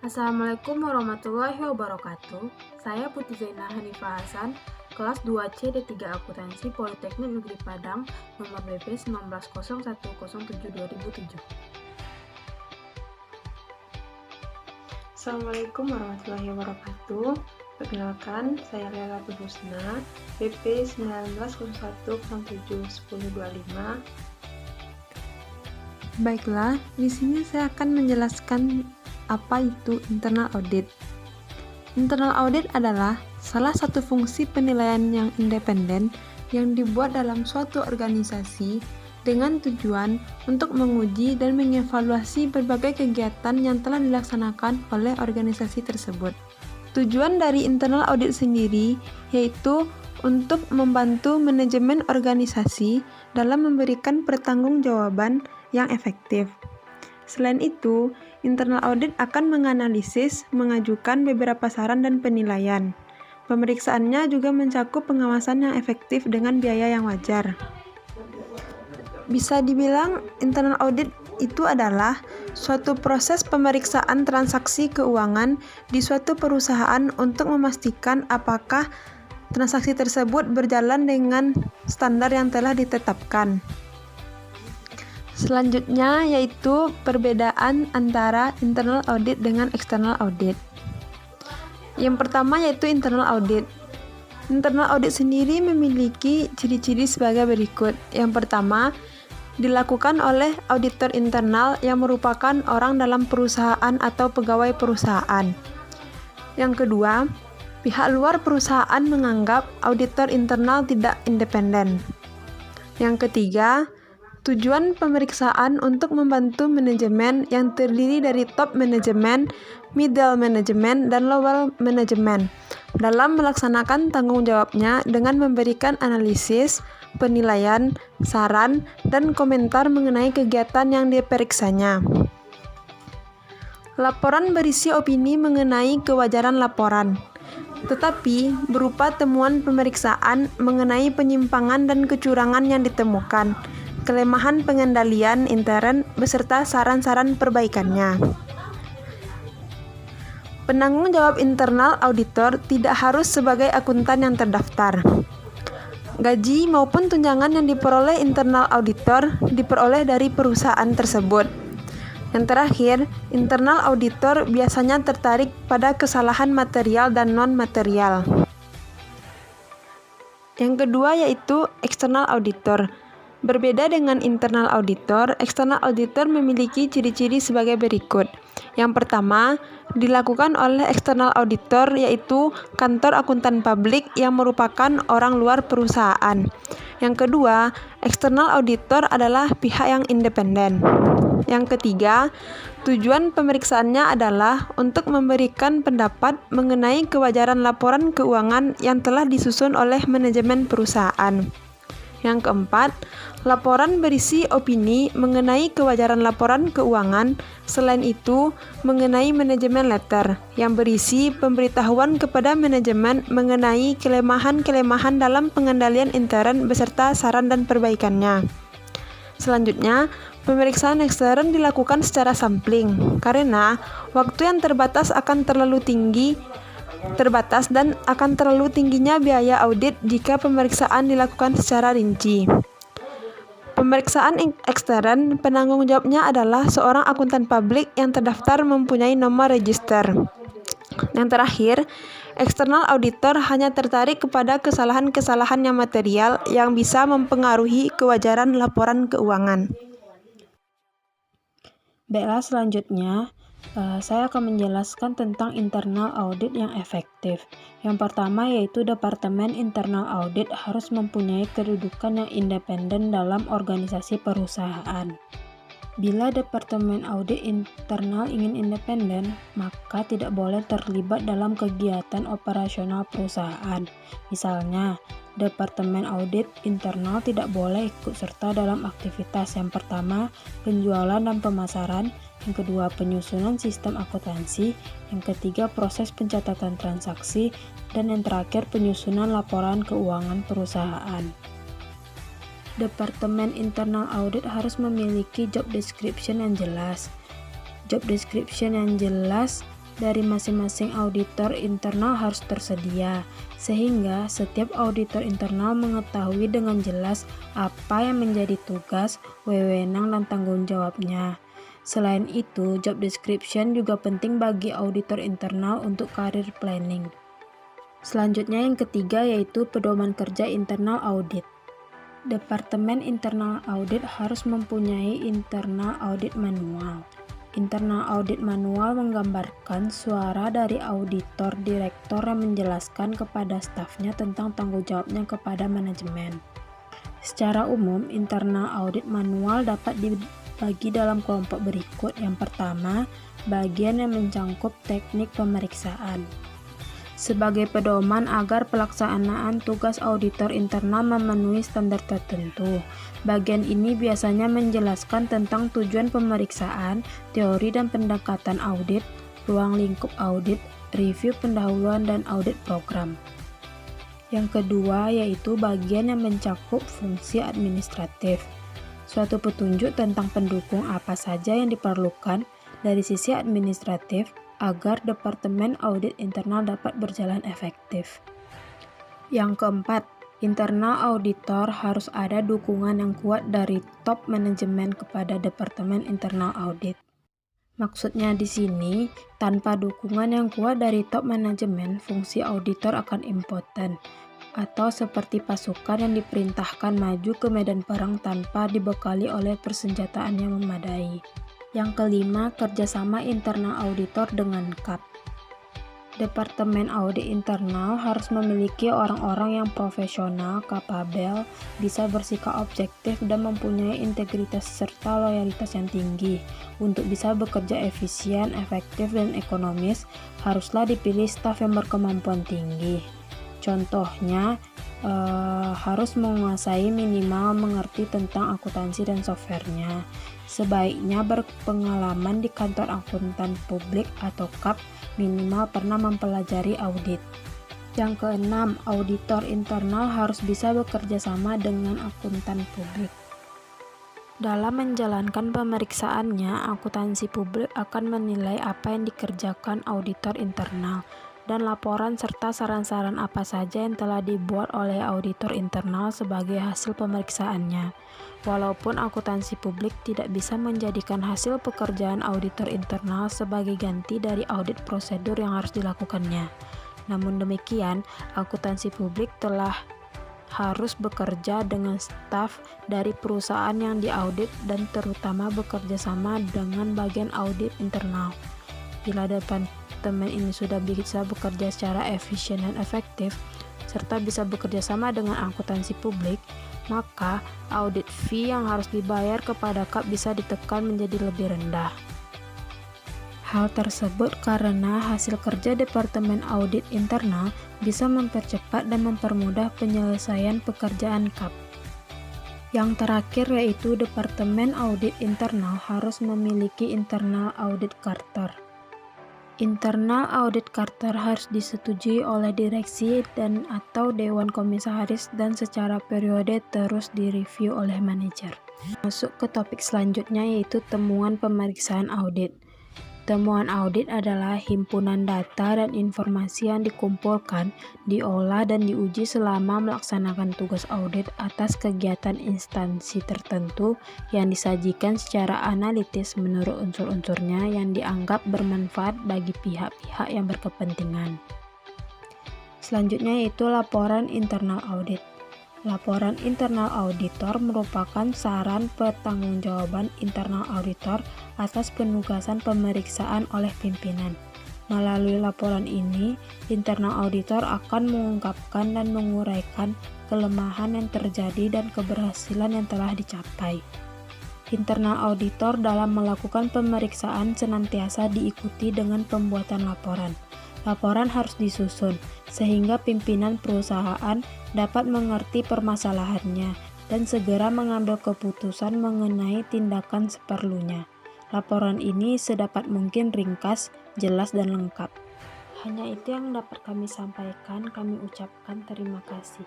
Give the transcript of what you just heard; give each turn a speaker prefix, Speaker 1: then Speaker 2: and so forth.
Speaker 1: Assalamualaikum warahmatullahi wabarakatuh. Saya Putri Zainah Hanifah Hasan, kelas 2C D3 Akuntansi Politeknik Negeri Padang, nomor BP 190107-2007.
Speaker 2: Assalamualaikum warahmatullahi wabarakatuh. Perkenalkan, saya Lela Husna, BP 1901071025.
Speaker 3: Baiklah, di sini saya akan menjelaskan apa itu internal audit. Internal audit adalah salah satu fungsi penilaian yang independen yang dibuat dalam suatu organisasi dengan tujuan untuk menguji dan mengevaluasi berbagai kegiatan yang telah dilaksanakan oleh organisasi tersebut. Tujuan dari internal audit sendiri yaitu untuk membantu manajemen organisasi dalam memberikan pertanggungjawaban yang efektif. Selain itu, internal audit akan menganalisis, mengajukan beberapa saran dan penilaian. Pemeriksaannya juga mencakup pengawasan yang efektif dengan biaya yang wajar. Bisa dibilang, internal audit itu adalah suatu proses pemeriksaan transaksi keuangan di suatu perusahaan untuk memastikan apakah transaksi tersebut berjalan dengan standar yang telah ditetapkan. Selanjutnya yaitu perbedaan antara internal audit dengan external audit. Yang pertama yaitu internal audit. Internal audit sendiri memiliki ciri-ciri sebagai berikut. Yang pertama, dilakukan oleh auditor internal yang merupakan orang dalam perusahaan atau pegawai perusahaan. Yang kedua, pihak luar perusahaan menganggap auditor internal tidak independen. Yang ketiga, tujuan pemeriksaan untuk membantu manajemen yang terdiri dari top manajemen, middle manajemen, dan lower manajemen dalam melaksanakan tanggung jawabnya dengan memberikan analisis, penilaian, saran, dan komentar mengenai kegiatan yang diperiksanya. Laporan berisi opini mengenai kewajaran laporan, tetapi berupa temuan pemeriksaan mengenai penyimpangan dan kecurangan yang ditemukan, kelemahan pengendalian intern, beserta saran-saran perbaikannya. Penanggung jawab internal auditor tidak harus sebagai akuntan yang terdaftar. Gaji maupun tunjangan yang diperoleh internal auditor diperoleh dari perusahaan tersebut. Yang terakhir, internal auditor biasanya tertarik pada kesalahan material dan non-material. Yang kedua yaitu external auditor. Berbeda dengan internal auditor, external auditor memiliki ciri-ciri sebagai berikut. Yang pertama, dilakukan oleh external auditor yaitu kantor akuntan publik yang merupakan orang luar perusahaan. Yang kedua, external auditor adalah pihak yang independen. Yang ketiga, tujuan pemeriksaannya adalah untuk memberikan pendapat mengenai kewajaran laporan keuangan yang telah disusun oleh manajemen perusahaan. Yang keempat, laporan berisi opini mengenai kewajaran laporan keuangan. Selain itu, mengenai manajemen letter yang berisi pemberitahuan kepada manajemen mengenai kelemahan-kelemahan dalam pengendalian intern beserta saran dan perbaikannya. Selanjutnya, pemeriksaan ekstern dilakukan secara sampling karena waktu yang terbatas dan akan terlalu tingginya biaya audit jika pemeriksaan dilakukan secara rinci. Pemeriksaan ekstern penanggung jawabnya adalah seorang akuntan publik yang terdaftar mempunyai nomor register. Yang terakhir, external auditor hanya tertarik kepada kesalahan-kesalahan yang material yang bisa mempengaruhi kewajaran laporan keuangan.
Speaker 1: Baiklah, selanjutnya saya akan menjelaskan tentang internal audit yang efektif. Yang pertama yaitu Departemen Internal Audit harus mempunyai kedudukan yang independen dalam organisasi perusahaan. Bila Departemen Audit Internal ingin independen, maka tidak boleh terlibat dalam kegiatan operasional perusahaan. Misalnya, Departemen Audit Internal tidak boleh ikut serta dalam aktivitas yang pertama, penjualan dan pemasaran, yang kedua penyusunan sistem akuntansi, yang ketiga proses pencatatan transaksi, dan yang terakhir penyusunan laporan keuangan perusahaan. Departemen Internal Audit harus memiliki job description yang jelas. Job description yang jelas dari masing-masing auditor internal harus tersedia, sehingga setiap auditor internal mengetahui dengan jelas apa yang menjadi tugas, wewenang, dan tanggung jawabnya. Selain itu, job description juga penting bagi auditor internal untuk career planning. Selanjutnya yang ketiga yaitu pedoman kerja internal audit. Departemen internal audit harus mempunyai internal audit manual. Internal audit manual menggambarkan suara dari auditor direktur yang menjelaskan kepada stafnya tentang tanggung jawabnya kepada manajemen. Secara umum, internal audit manual dapat dibagi dalam kelompok berikut. Yang pertama, bagian yang mencakup teknik pemeriksaan. Sebagai pedoman agar pelaksanaan tugas auditor internal memenuhi standar tertentu. Bagian ini biasanya menjelaskan tentang tujuan pemeriksaan, teori dan pendekatan audit, ruang lingkup audit, review pendahuluan dan audit program. Yang kedua yaitu bagian yang mencakup fungsi administratif. Suatu petunjuk tentang pendukung apa saja yang diperlukan dari sisi administratif agar Departemen Audit Internal dapat berjalan efektif. Yang keempat, internal auditor harus ada dukungan yang kuat dari top manajemen kepada Departemen Internal Audit. Maksudnya di sini, tanpa dukungan yang kuat dari top manajemen, fungsi auditor akan impoten, atau seperti pasukan yang diperintahkan maju ke medan perang tanpa dibekali oleh persenjataan yang memadai. Yang kelima, kerjasama internal auditor dengan KAP. Departemen Audit Internal harus memiliki orang-orang yang profesional, kapabel, bisa bersikap objektif, dan mempunyai integritas serta loyalitas yang tinggi. Untuk bisa bekerja efisien, efektif, dan ekonomis, haruslah dipilih staf yang berkemampuan tinggi. Contohnya, harus menguasai minimal mengerti tentang akuntansi dan softwarenya. Sebaiknya berpengalaman di kantor akuntan publik atau KAP, minimal pernah mempelajari audit. Yang keenam, auditor internal harus bisa bekerja sama dengan akuntan publik. Dalam menjalankan pemeriksaannya, akuntansi publik akan menilai apa yang dikerjakan auditor internal dan laporan serta saran-saran apa saja yang telah dibuat oleh auditor internal sebagai hasil pemeriksaannya. Walaupun akuntansi publik tidak bisa menjadikan hasil pekerjaan auditor internal sebagai ganti dari audit prosedur yang harus dilakukannya. Namun demikian, akuntansi publik telah harus bekerja dengan staf dari perusahaan yang diaudit dan terutama bekerja sama dengan bagian audit internal. Bila departemen ini sudah bisa bekerja secara efisien dan efektif, serta bisa bekerja sama dengan akuntansi publik, maka audit fee yang harus dibayar kepada KAP bisa ditekan menjadi lebih rendah. Hal tersebut karena hasil kerja Departemen Audit Internal bisa mempercepat dan mempermudah penyelesaian pekerjaan KAP. Yang terakhir yaitu Departemen Audit Internal harus memiliki Internal Audit Charter. Internal Audit Charter harus disetujui oleh direksi dan atau dewan komisaris dan secara periode terus direview oleh manajer. Masuk ke topik selanjutnya yaitu temuan pemeriksaan audit. Temuan audit adalah himpunan data dan informasi yang dikumpulkan, diolah dan diuji selama melaksanakan tugas audit atas kegiatan instansi tertentu yang disajikan secara analitis menurut unsur-unsurnya yang dianggap bermanfaat bagi pihak-pihak yang berkepentingan. Selanjutnya yaitu laporan internal audit. Laporan internal auditor merupakan saran pertanggungjawaban internal auditor atas penugasan pemeriksaan oleh pimpinan. Melalui laporan ini, internal auditor akan mengungkapkan dan menguraikan kelemahan yang terjadi dan keberhasilan yang telah dicapai. Internal auditor dalam melakukan pemeriksaan senantiasa diikuti dengan pembuatan laporan. Laporan harus disusun, sehingga pimpinan perusahaan dapat mengerti permasalahannya dan segera mengambil keputusan mengenai tindakan seperlunya. Laporan ini sedapat mungkin ringkas, jelas, dan lengkap. Hanya itu yang dapat kami sampaikan. Kami ucapkan terima kasih.